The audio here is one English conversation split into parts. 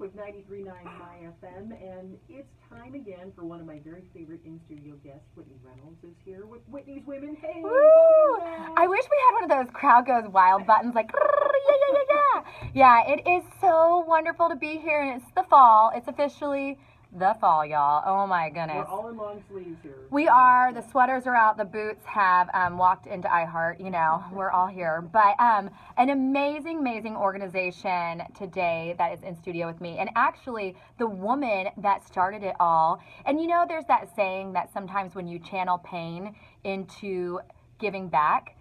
with 93.9 My FM, and it's time again for one of my very favorite in-studio guests. Whitney Reynolds is here with Whitney's Women. Hey, Woo! welcome back. I wish we had one of those crowd goes wild buttons like, yeah, yeah, yeah, yeah. Yeah, it is so wonderful to be here, and it's the fall. It's officially the fall, y'all. Oh my goodness. We're all in long sleeves here. We are. The sweaters are out. The boots have walked into iHeart. You know, we're all here. But an amazing, amazing organization today that is in studio with me. And actually, the woman that started it all. And you know, there's that saying that sometimes when you channel pain into giving back,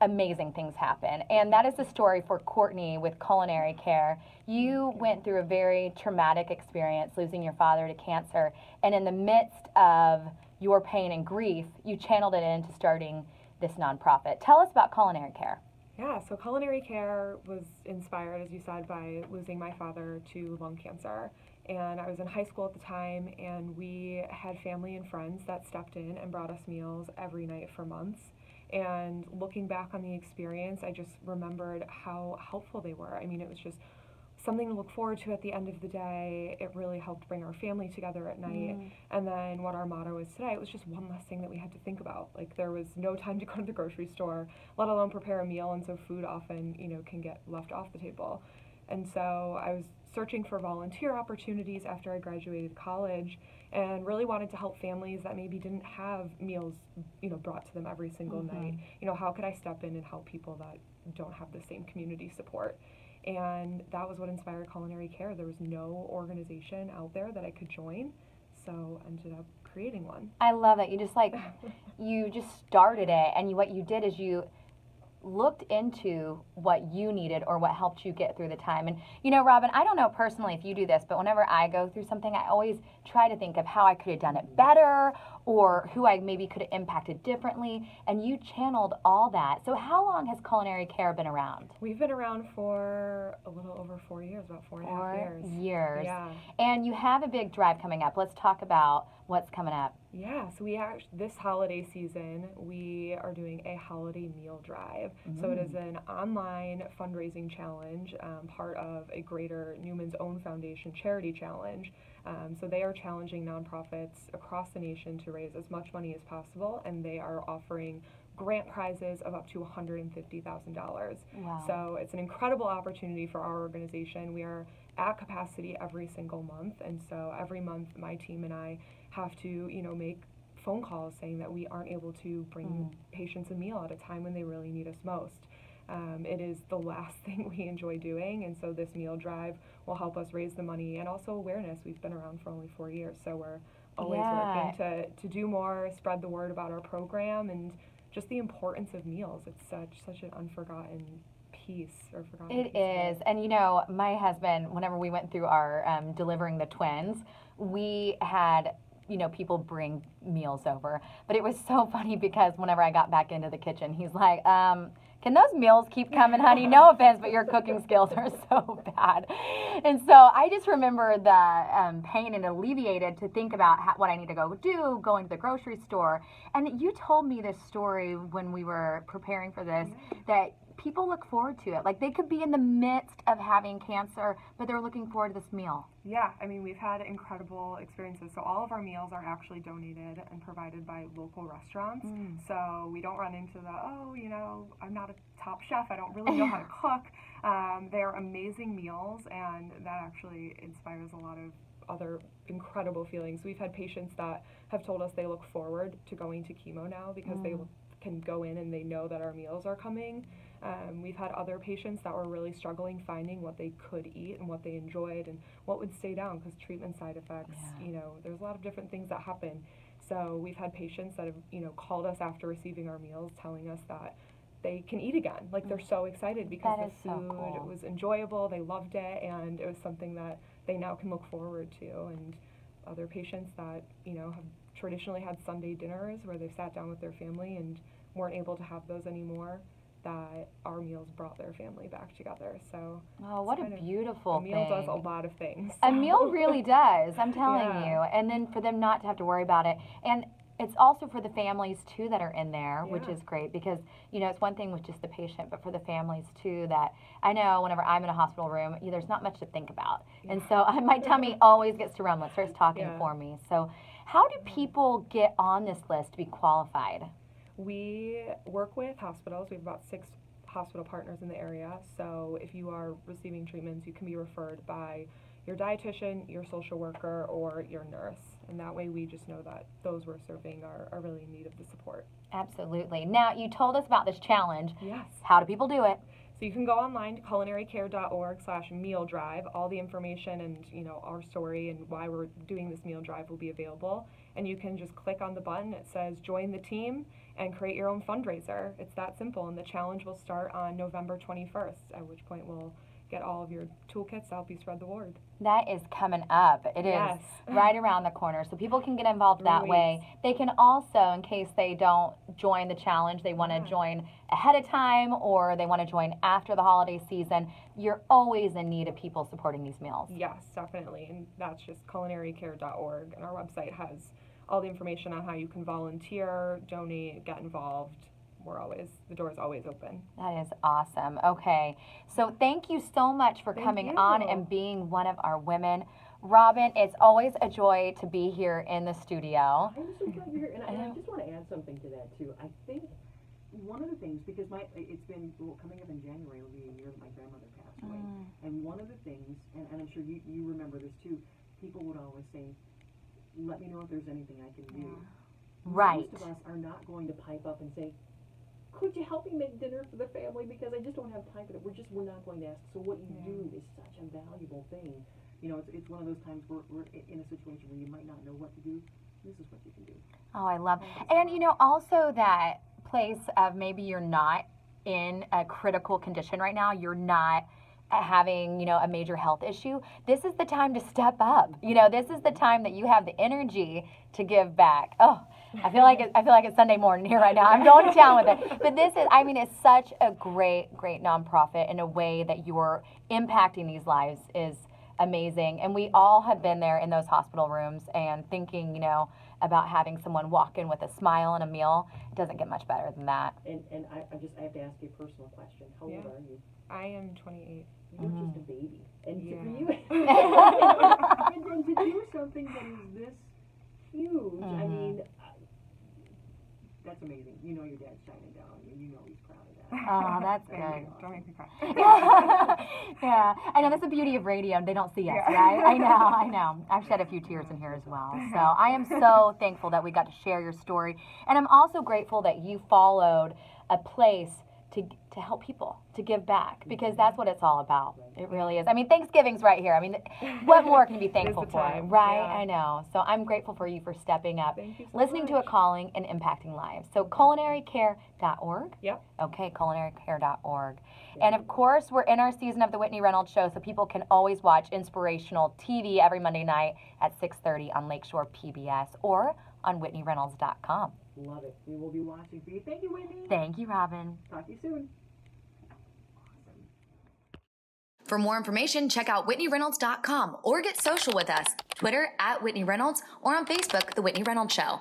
amazing things happen. And that is the story for Courtney with Culinary Care. You went through a very traumatic experience, losing your father to cancer. And in the midst of your pain and grief, you channeled it into starting this nonprofit. Tell us about Culinary Care. Yeah, so Culinary Care was inspired, as you said, by losing my father to lung cancer. And I was in high school at the time, and we had family and friends that stepped in and brought us meals every night for months. And looking back on the experience, I just remembered how helpful they were. I mean, it was just something to look forward to at the end of the day. It really helped bring our family together at night. And then what our motto is today, it was just one less thing that we had to think about. Like, there was no time to go to the grocery store, let alone prepare a meal, and so food often, you know, can get left off the table. And so I was searching for volunteer opportunities after I graduated college, and really wanted to help families that maybe didn't have meals, you know, brought to them every single night. You know, how could I step in and help people that don't have the same community support? And that was what inspired Culinary Care. There was no organization out there that I could join, so I ended up creating one. I love it. You just you just started it, and what you did is you looked into what you needed or what helped you get through the time. And you know, Robin, I don't know personally if you do this, but whenever I go through something, I always try to think of how I could have done it better or who I maybe could have impacted differently, and you channeled all that. So how long has Culinary Care been around? We've been around for a little over 4 years, about 4.5 years. 4 years. Yeah. And you have a big drive coming up. Let's talk about what's coming up. Yeah, so this holiday season, we are doing a holiday meal drive. So it is an online fundraising challenge, part of a greater Newman's Own Foundation charity challenge. So they are challenging nonprofits across the nation to raise as much money as possible, and they are offering grant prizes of up to $150,000. Wow. So it's an incredible opportunity for our organization. We are at capacity every single month, and so every month my team and I have to, you know, make phone calls saying that we aren't able to bring patients a meal at a time when they really need us most. It is the last thing we enjoy doing, and so this meal drive will help us raise the money and also awareness. We've been around for only 4 years, so we're always working to do more, spread the word about our program, and just the importance of meals. It's such an unforgotten piece or forgotten piece. It is. And you know, my husband, whenever we went through our delivering the twins, we had, you know, people bring meals over. But it was so funny because whenever I got back into the kitchen, he's like, can those meals keep coming, honey? No offense, but your cooking skills are so bad. And so I just remember the pain and alleviated to think about what I need to go do, going to the grocery store. And you told me this story when we were preparing for this, that people look forward to it. Like, they could be in the midst of having cancer, but they're looking forward to this meal. Yeah, I mean, we've had incredible experiences. So all of our meals are actually donated and provided by local restaurants. So we don't run into the, oh, you know, I'm not a top chef, I don't really know how to cook. They're amazing meals, and that actually inspires a lot of other incredible feelings. We've had patients that have told us they look forward to going to chemo now because they can go in and they know that our meals are coming. We've had other patients that were really struggling finding what they could eat and what they enjoyed and what would stay down, because treatment side effects, you know, there's a lot of different things that happen. So we've had patients that have, you know, called us after receiving our meals telling us that they can eat again. Like, they're so excited because the food was enjoyable, they loved it, and it was something that they now can look forward to. And other patients that, you know, have traditionally had Sunday dinners where they've sat down with their family and weren't able to have those anymore, that our meals brought their family back together. So what a beautiful thing. A meal does a lot of things. A meal really does, I'm telling you. And then for them not to have to worry about it. And it's also for the families too that are in there, which Yeah. is great because, you know, it's one thing with just the patient, but for the families too that I know whenever I'm in a hospital room, there's not much to think about. And so my tummy always gets to run when it starts talking Yeah. for me. So how do people get on this list to be qualified? We work with hospitals. We have about 6 hospital partners in the area. So if you are receiving treatments, you can be referred by your dietitian, your social worker, or your nurse. And that way we just know that those we're serving are really in need of the support. Absolutely. Now, you told us about this challenge. Yes. How do people do it? So you can go online to culinarycare.org/meal drive. All the information and, you know, our story and why we're doing this meal drive will be available. And you can just click on the button. It says join the team and create your own fundraiser. It's that simple. And the challenge will start on November 21st, at which point we'll get all of your toolkits to help you spread the word. That is coming up. It Yes. is right around the corner. So people can get involved that 3 way. weeks. They can also, in case they don't join the challenge, they want to Yeah. join ahead of time or they want to join after the holiday season. You're always in need of people supporting these meals. Yes, definitely. And that's just culinarycare.org. And our website has all the information on how you can volunteer, donate, get involved. The door is always open. That is awesome. Okay. So thank you so much for Thank coming you. on and being one of our women. Robin, it's always a joy to be here in the studio. I'm so glad you're here, and I just want to add something to that too. I think one of the things, because it's been coming up in January, will be a year that my grandmother passed away, and one of the things, and I'm sure you remember this too, people would always say, "Let me know if there's anything I can do." Right. Most of us are not going to pipe up and say, "Could you help me make dinner for the family because I just don't have time for it." We're not going to ask. So what you do is such a valuable thing. You know, it's one of those times where we're in a situation where you might not know what to do. This is what you can do. Oh, I love. And you know, also that place of maybe you're not in a critical condition right now. You're not having, you know, a major health issue. This is the time to step up. You know, this is the time that you have the energy to give back. Oh, I feel like it's Sunday morning here right now. I'm going to town with it. But this is, I mean, it's such a great nonprofit in a way that you're impacting these lives is amazing. And we all have been there in those hospital rooms and thinking, you know, about having someone walk in with a smile and a meal. It doesn't get much better than that. And I have to ask you a personal question. How old are you? I am 28. You're just a baby. And Yeah. for you, and then to do something that is this huge, I mean, that's amazing. You know your dad's shining down on you. You know he's proud of that. Oh, that's Thank good. you. Don't make me cry. Yeah, I know that's the beauty of radio. They don't see us, Yeah. right? I know. I've shed a few tears in here as well. So I am so thankful that we got to share your story. And I'm also grateful that you followed a place to help people, to give back, because that's what it's all about. It really is. I mean, Thanksgiving's right here. I mean, what more can you be thankful the for, time. right? Yeah. I know. So I'm grateful for you for stepping up, Thank you so listening to a much. calling and impacting lives. So culinarycare.org. Yep. Okay, culinarycare.org. And of course, we're in our season of the Whitney Reynolds Show, so people can always watch inspirational TV every Monday night at 6:30 on Lakeshore PBS or on WhitneyReynolds.com. Love it. We will be watching for you. Thank you, Whitney. Thank you, Robin. Talk to you soon. For more information, check out WhitneyReynolds.com or get social with us. Twitter @Whitney Reynolds or on Facebook, The Whitney Reynolds Show.